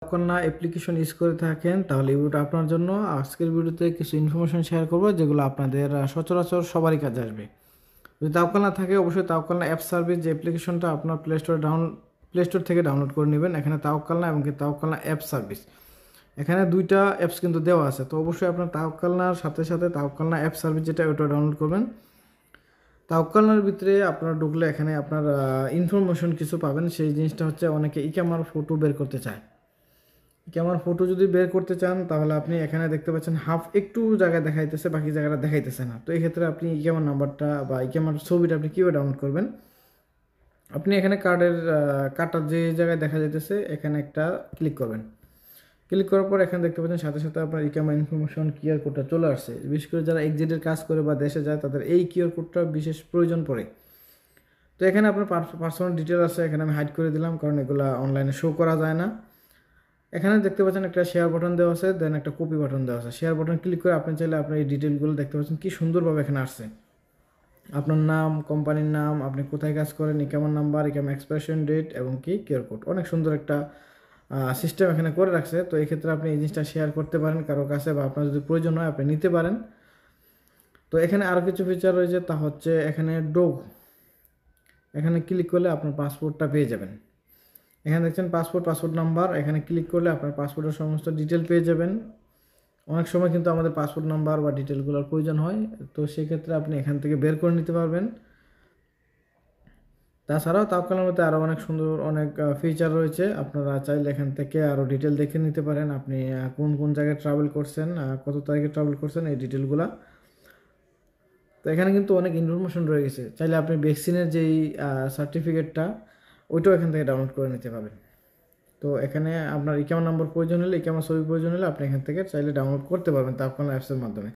কন্যা application use করে থাকেন তাহলে এই ভিডিওটা আপনার জন্য। আজকের ভিডিওতে কিছু ইনফরমেশন শেয়ার করব যেগুলো আপনাদের সচরাচর সবারই কাজে আসবে। যদি তাওকলনা থাকে অবশ্যই তাওকলনা অ্যাপ সার্ভিস যে অ্যাপ্লিকেশনটা আপনার প্লে স্টোর থেকে ডাউনলোড করে নেবেন। এখানে তাওকলনা এবং কি তাওকলনা অ্যাপ সার্ভিস, এখানে দুইটা অ্যাপস কিন্তু দেওয়া আছে। তো অবশ্যই আপনার তাওকলনার সাথে সাথে তাওকলনা অ্যাপ সার্ভিস যেটা ওটা ডাউনলোড করবেন। তাওকলনার ভিতরে আপনারা ঢুকলে এখানে আপনার ইনফরমেশন কিছু পাবেন। সেই জিনিসটা হচ্ছে অনেকে ইকামার ফটো বের করতে চায়। ইকামার ফটো যদি বের করতে চান তাহলে আপনি এখানে দেখতে পাচ্ছেন হাফ একটু জায়গায় দেখাইতেছে, বাকি জায়গাটা দেখাইতেছে না। তো এই ক্ষেত্রে আপনি ইকামার নাম্বারটা বা ইকামার ছবিটা আপনি কীভাবে ডাউনলোড করবেন, আপনি এখানে কার্ডটা যে জায়গায় দেখা যাইতেছে এখানে একটা ক্লিক করবেন। ক্লিক করার পর এখানে দেখতে পাচ্ছেন সাথে সাথে আপনার ইকামা ইনফরমেশন কিউআর কোডটা চলে আসছে। বিশেষ করে যারা এক্সিটের কাজ করে বা দেশে যায় তাদের এই কিউআর কোডটা বিশেষ প্রয়োজন পড়ে। তো এখানে আপনার পার্সোনাল ডিটেল আছে, এখানে আমি হাইড করে দিলাম কারণ এগুলো অনলাইনে শো করা যায় না। এখানে দেখতে পাচ্ছেন একটা শেয়ার বাটন দেওয়া আছে, দেন একটা কপি বাটন দেওয়া আছে। শেয়ার বাটন ক্লিক করে আপনি চাইলে আপনার এই ডিটেলগুলো দেখতে পাচ্ছেন কি সুন্দরভাবে এখানে আসছে। আপনার নাম, কোম্পানির নাম, আপনি কোথায় কাজ করেন, ইকামার নাম্বার, ইকামা এক্সপায়ারেশন ডেট এবং কি কিউআর কোড। অনেক সুন্দর একটা সিস্টেম এখানে করে রাখছে। তো এই ক্ষেত্রে আপনি এই জিনিসটা শেয়ার করতে পারেন কারো কাছে, বা আপনার যদি প্রয়োজন হয় আপনি নিতে পারেন। তো এখানে আরও কিছু ফিচার রয়েছে, তা হচ্ছে এখানে এখানে ক্লিক করলে আপনার পাসপোর্টটা পেয়ে যাবেন। এখানে দেখছেন পাসপোর্ট নাম্বার, এখানে ক্লিক করলে আপনার পাসপোর্টের সমস্ত ডিটেল পেয়ে যাবেন। অনেক সময় কিন্তু আমাদের পাসপোর্ট নাম্বার বা ডিটেলগুলোর প্রয়োজন হয়, তো সেক্ষেত্রে আপনি এখান থেকে বের করে নিতে পারবেন। তাছাড়াও তাওকলনার মধ্যে আরও অনেক সুন্দর অনেক ফিচার রয়েছে, আপনারা চাইলে এখান থেকে আরও ডিটেল দেখে নিতে পারেন। আপনি কোন কোন জায়গায় ট্রাভেল করছেন, কত তারিখে ট্রাভেল করছেন, এই ডিটেলগুলো। তো এখানে কিন্তু অনেক ইনফরমেশন রয়ে গেছে। চাইলে আপনি ভ্যাকসিনের যেই সার্টিফিকেটটা ওইটাও এখান থেকে ডাউনলোড করে নিতে পারবেন। তো এখানে আপনার ইকামা নাম্বার প্রয়োজন হলে, ইকামা ছবি প্রয়োজন হলে আপনি এখান থেকে চাইলে ডাউনলোড করতে পারবেন তাওকলনা অ্যাপসের মাধ্যমে।